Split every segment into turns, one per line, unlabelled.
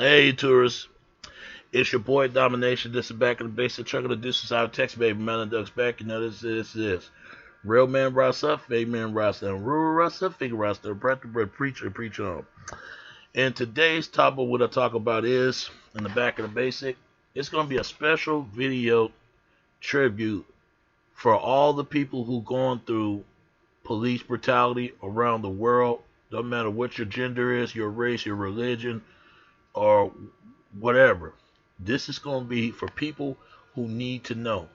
Hey, tourists. It's your boy Domination. This is back in the basic truck of the distance out of Texas, baby. Melon Ducks back. You know, this. Real man rise up, fake man rise down. Rural rise up, fake rise down. Practical preacher, preach on. And today's topic, what I talk about is, in the back of the basic, it's going to be a special video tribute for all the people who gone through police brutality around the world. Doesn't matter what your gender is, your race, your religion, or whatever. This is going to be for people who need to know.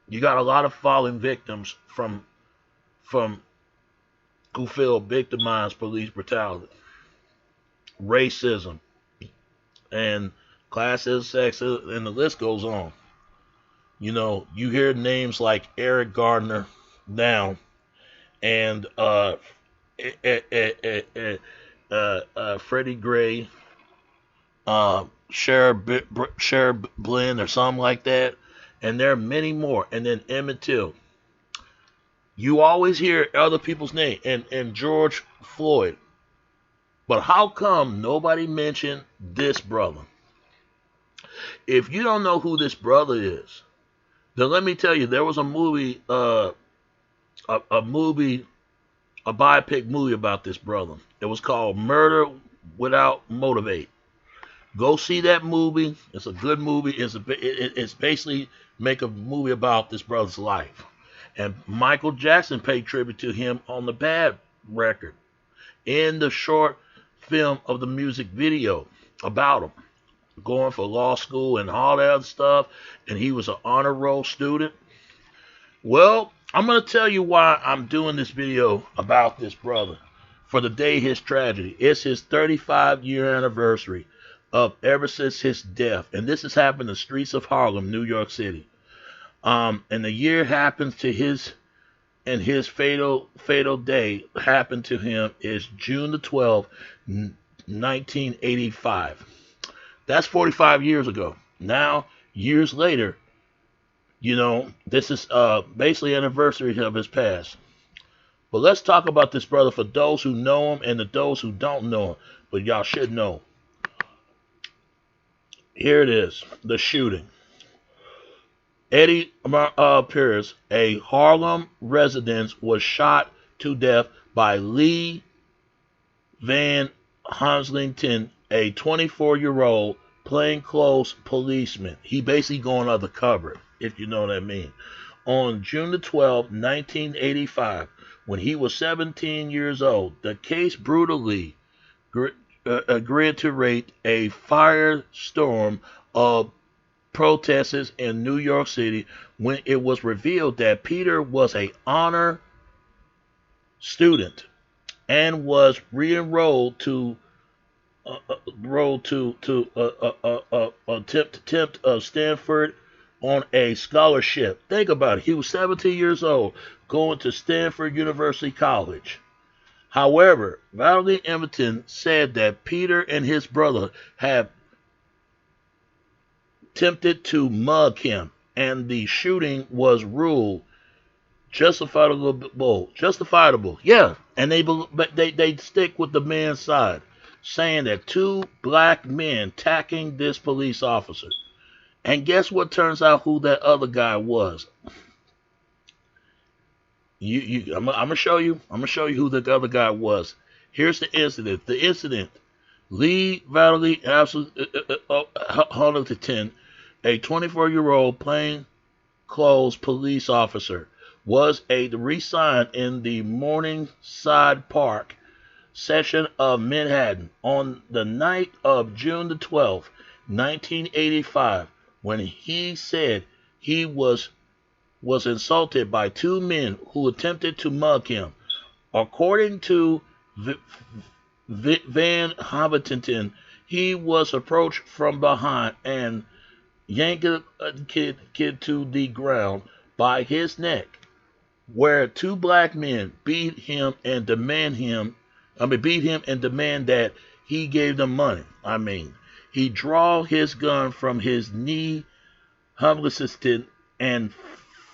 You got a lot of fallen victims from who feel victimized police brutality, racism, and classism, sexism, and the list goes on. You know, you hear names like Eric Gardner now, and Freddie Gray, Sheriff Blinn or something like that, and there are many more. And then Emmett Till. You always hear other people's name, and George Floyd. But how come nobody mentioned this brother? If you don't know who this brother is, then let me tell you, there was a movie, a biopic movie about this brother. It was called Murder Without Motivate. Go see that movie. It's a good movie. It's basically make a movie about this brother's life. And Michael Jackson paid tribute to him on the Bad record in the short film of the music video about him going for law school and all that other stuff. And he was an honor roll student. Well, I'm going to tell you why I'm doing this video about this brother for the day his tragedy. It's his 35-year anniversary of ever since his death, and this has happened in the streets of Harlem, New York City. And the year happens to his fatal day happened to him is June the 12th, 1985. That's 45 years ago. Now, years later, you know, this is basically anniversary of his past. But let's talk about this brother for those who know him and those who don't know him, but y'all should know. Here it is, the shooting. Eddie Perry, a Harlem resident, was shot to death by Lee Van Hanslington, a 24-year-old plainclothes policeman. He basically going undercover, if you know what I mean. On June the 12th, 1985, when he was 17 years old, the case brutally agreed to rate a firestorm of protesters in New York City when it was revealed that Peter was an honor student and was re-enrolled to attempt Stanford on a scholarship. Think about it. He was 17 years old going to Stanford University College. However, Valerie Edmonton said that Peter and his brother had attempted to mug him, and the shooting was ruled justifiable. Yeah, and they stick with the man's side, saying that two black men attacking this police officer. And guess what? Turns out who that other guy was. I'm gonna show you. I'm gonna show you who the other guy was. Here's the incident. The incident: Lee Valley Huntington, a 24-year-old plainclothes police officer, was reassigned in the Morningside Park section of Manhattan on the night of June the 12th, 1985, when he said he was insulted by two men who attempted to mug him. According to Van Huntington, he was approached from behind and yanked a kid to the ground by his neck, where two black men beat him and demand that he gave them money. He drew his gun from his knee, Huntington, and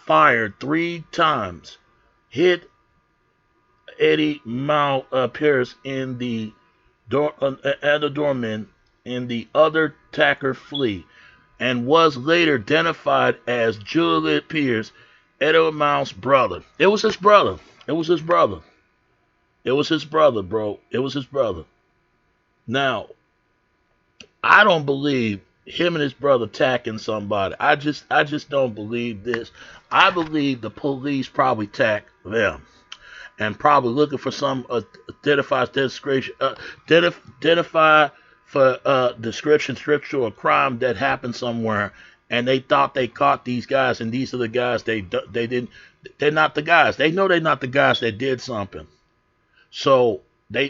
fired 3 times, hit Eddie Mal Pierce in the doorman and the other attacker flee, and was later identified as Juliet Pierce, Edmund's brother. It was his brother. It was his brother. It was his brother, bro. It was his brother. Now, I don't believe him and his brother attacking somebody. I just don't believe this. I believe the police probably attacked them and probably looking for some identify for description scriptural crime that happened somewhere, and they thought they caught these guys, and these are the guys they didn't. They're not the guys. They know they're not the guys that did something. So they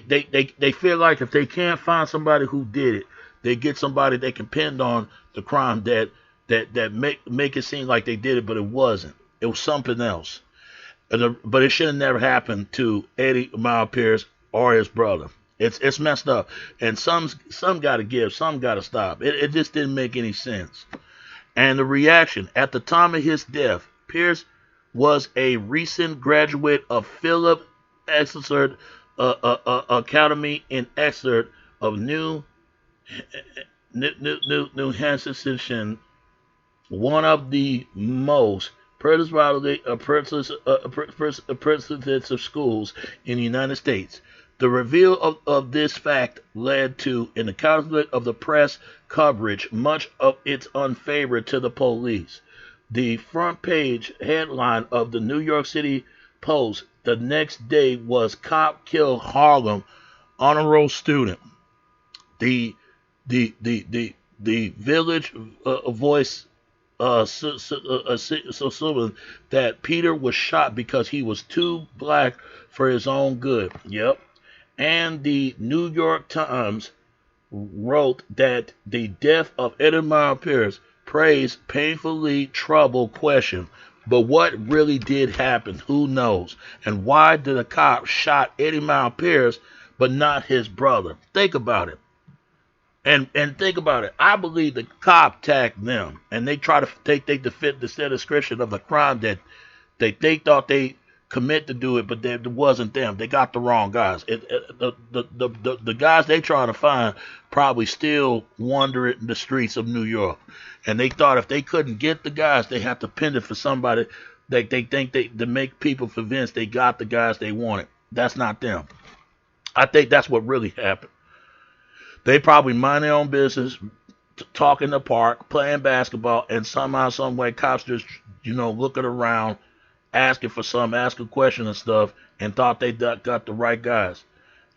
feel like if they can't find somebody who did it, they get somebody they can pin on the crime that make it seem like they did it, but it wasn't. It was something else. But it should have never happened to Eddie Miles Pierce or his brother. It's messed up, and some got to give, some got to stop. It just didn't make any sense. And the reaction at the time of his death, Pierce was a recent graduate of Philip Exeter Academy in Exeter of New Hampshire, one of the most prestigious schools in the United States. The reveal of this fact led to an accountability of the press coverage, much of it unfavorable to the police. The front page headline of the New York City Post the next day was "Cop Kill Harlem Honor Roll Student." The Village Voice that Peter was shot because he was too black for his own good. Yep. And the New York Times wrote that the death of Edmund Pierce praised painfully troubled question. But what really did happen? Who knows? And why did a cop shot Edmund Pierce but not his brother? Think about it. And think about it. I believe the cop attacked them, and they try to take the description of the crime that they thought they commit to do it, but it wasn't them. They got the wrong guys. The guys they trying to find probably still wandering the streets of New York, and they thought if they couldn't get the guys, they had to pin it for somebody that they think to make people convinced they got the guys they wanted. That's not them. I think that's what really happened. They probably mind their own business, talk in the park, playing basketball, and somehow, some way, cops just, looking around, asking for asking questions and stuff, and thought they got the right guys.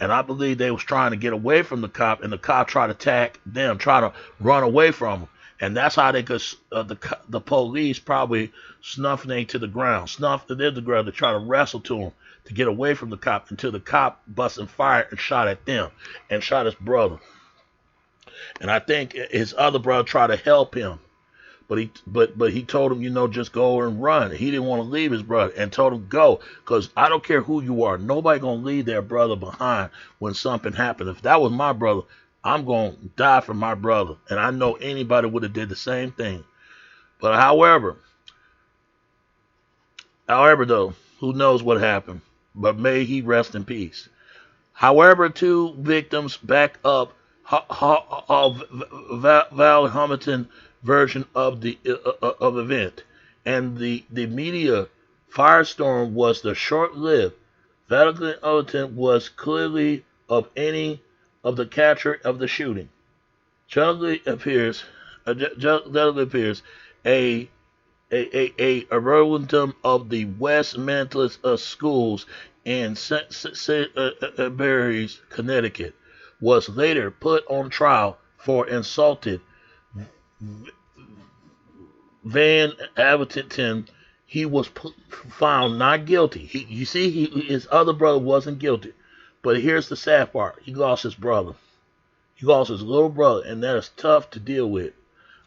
And I believe they was trying to get away from the cop, and the cop tried to attack them, try to run away from them. And that's how they could, the police probably snuffed them to the ground, to try to wrestle to them, to get away from the cop, until the cop busted fire and shot at them, and shot his brother. And I think his other brother tried to help him, but he told him, just go and run. He didn't want to leave his brother, and told him go, because I don't care who you are, nobody gonna leave their brother behind when something happens. If that was my brother, I'm gonna die for my brother, and I know anybody would have did the same thing. But however though, who knows what happened? But may he rest in peace. However, two victims back up of Val Hamilton version of the event, and the media firestorm was the short-lived. Val Hamilton was clearly of any of the catcher of the shooting. Generally appears a representative of the West Memphis schools in St. Mary's, Connecticut, was later put on trial for insulted Van Abington. He was found not guilty. His other brother wasn't guilty. But here's the sad part. He lost his brother. He lost his little brother, and that is tough to deal with.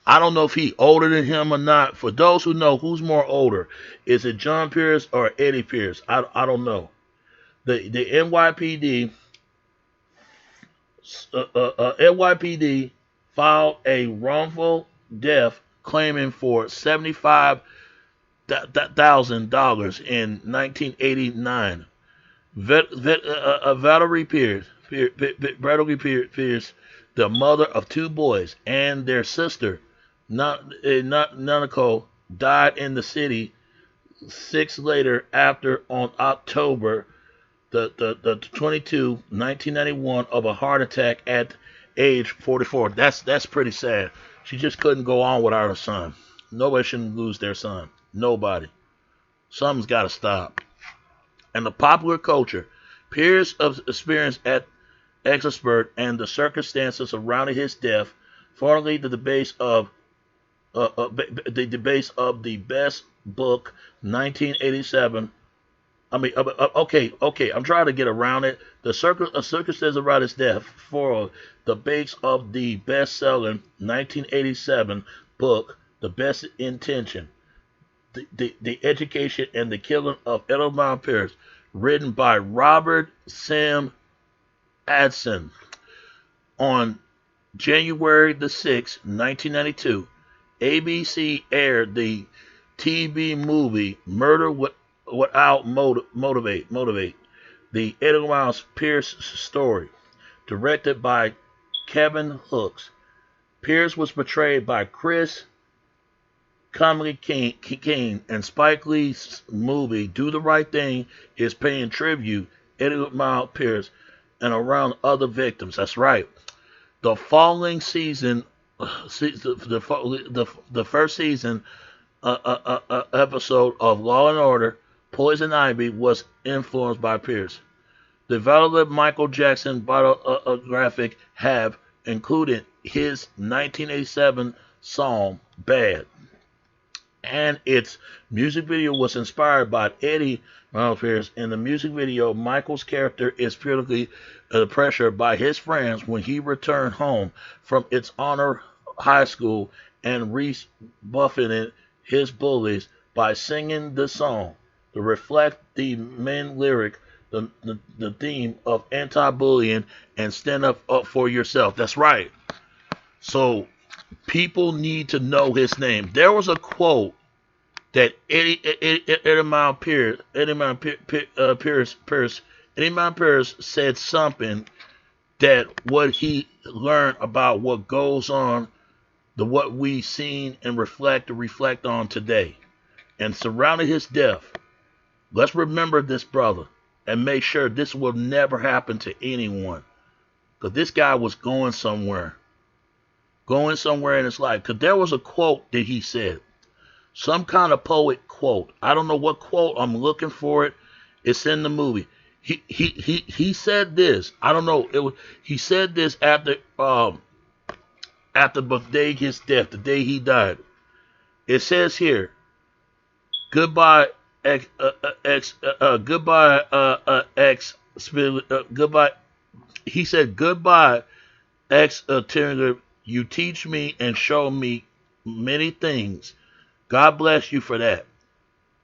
I don't know if he's older than him or not. For those who know, who's more older? Is it John Pierce or Eddie Pierce? I don't know. The NYPD filed a wrongful death claiming for $75,000 in 1989. Valerie Pierce, the the mother of two boys, and their sister, Nanako, died in the city 6 later after on October the 22, 1991, of a heart attack at age 44. That's pretty sad. She just couldn't go on without her son. Nobody shouldn't lose their son. Nobody. Something's got to stop. And the popular culture, peers of experience at expert, and the circumstances surrounding his death, finally the debates of the best book 1987. Okay. I'm trying to get around it. The circumstances around his death for the base of the best-selling 1987 book, The Best Intention, the Education and the Killing of Edmund Perry, written by Robert Sam Adson. On January the 6th, 1992, ABC aired the TV movie Murder Without Motivate, the Edmund Pierce story, directed by Kevin Hooks. Pierce was portrayed by Chris Comedy King, and Spike Lee's movie Do the Right Thing is paying tribute Edmund Pierce and around other victims. That's right. The following season, the first season episode of Law and Order, Poison Ivy, was influenced by Pierce. The developed Michael Jackson biographic have included his 1987 song Bad, and its music video was inspired by Eddie Pierce. In the music video, Michael's character is periodically pressured by his friends when he returned home from its honor high school and rebuffing his bullies by singing the song to reflect the main lyric, the theme of anti-bullying and stand up for yourself. That's right. So people need to know his name. There was a quote that Edmund Perry said something that what he learned about what goes on, what we seen and reflect on today, and surrounding his death. Let's remember this brother and make sure this will never happen to anyone, because this guy was going somewhere in his life. Because there was a quote that he said, some kind of poet quote. I don't know what quote. I'm looking for it. It's in the movie. He said this. I don't know. He said this after the day his death, the day he died. It says here, goodbye, goodbye. He said, goodbye, alternative. You teach me and show me many things. God bless you for that.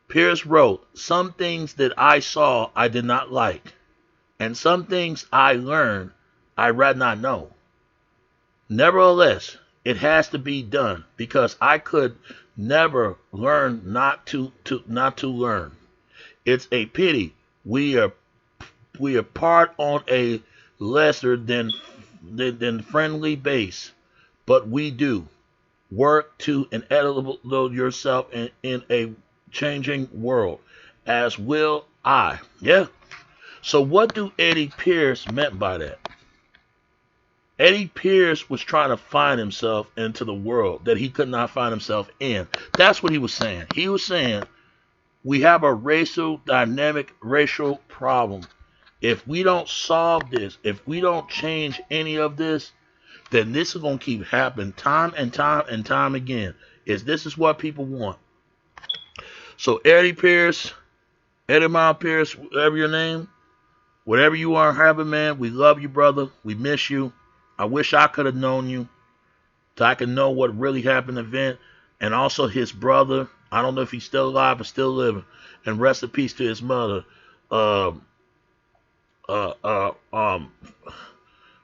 Pierce wrote, some things that I saw I did not like, and some things I learned I rather not know. Nevertheless, it has to be done because I could never learn not to learn. It's a pity we are part on a lesser than friendly base, but we do work to enable yourself in a changing world, as will I. Yeah. So what do Eddie Pierce meant by that? Eddie Pierce was trying to find himself into the world that he could not find himself in. That's what he was saying. He was saying we have a dynamic racial problem. If we don't solve this, if we don't change any of this, then this is going to keep happening time and time again. This is what people want. So Eddie Pierce, Edmund Pierce, whatever your name, whatever you are having, man, we love you, brother. We miss you. I wish I could have known you, so I could know what really happened event. And also his brother, I don't know if he's still alive or still living. And rest in peace to his mother,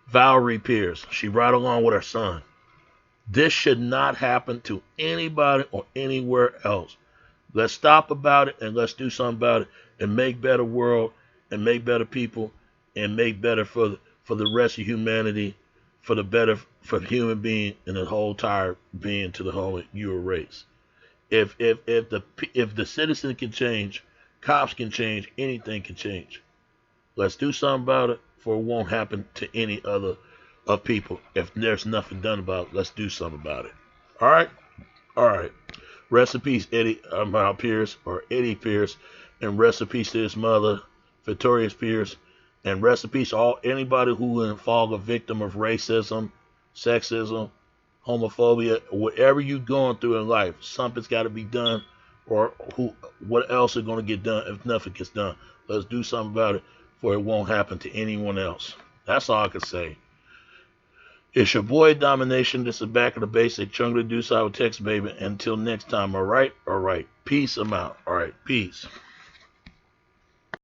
Valerie Pierce. She right along with her son. This should not happen to anybody or anywhere else. Let's stop about it and let's do something about it and make better world and make better people and make better for the rest of humanity, for the better for the human being and the whole entire being to the whole human race. If the citizen can change, cops can change, anything can change. Let's do something about it, for it won't happen to any other of people. If there's nothing done about it, let's do something about it. All right, all right. Rest in peace, Eddie Pierce or Eddie Pierce, and rest in peace to his mother, Victoria Pierce, and rest in peace to anybody who fall a victim of racism, sexism, homophobia, whatever you're going through in life. Something's got to be done, or what else is going to get done if nothing gets done? Let's do something about it, for it won't happen to anyone else. That's all I can say. It's your boy Domination. This is Back of the Basic. Chung the Deuce, I will text, baby. Until next time, all right? All right. Peace. I'm out. All right. Peace.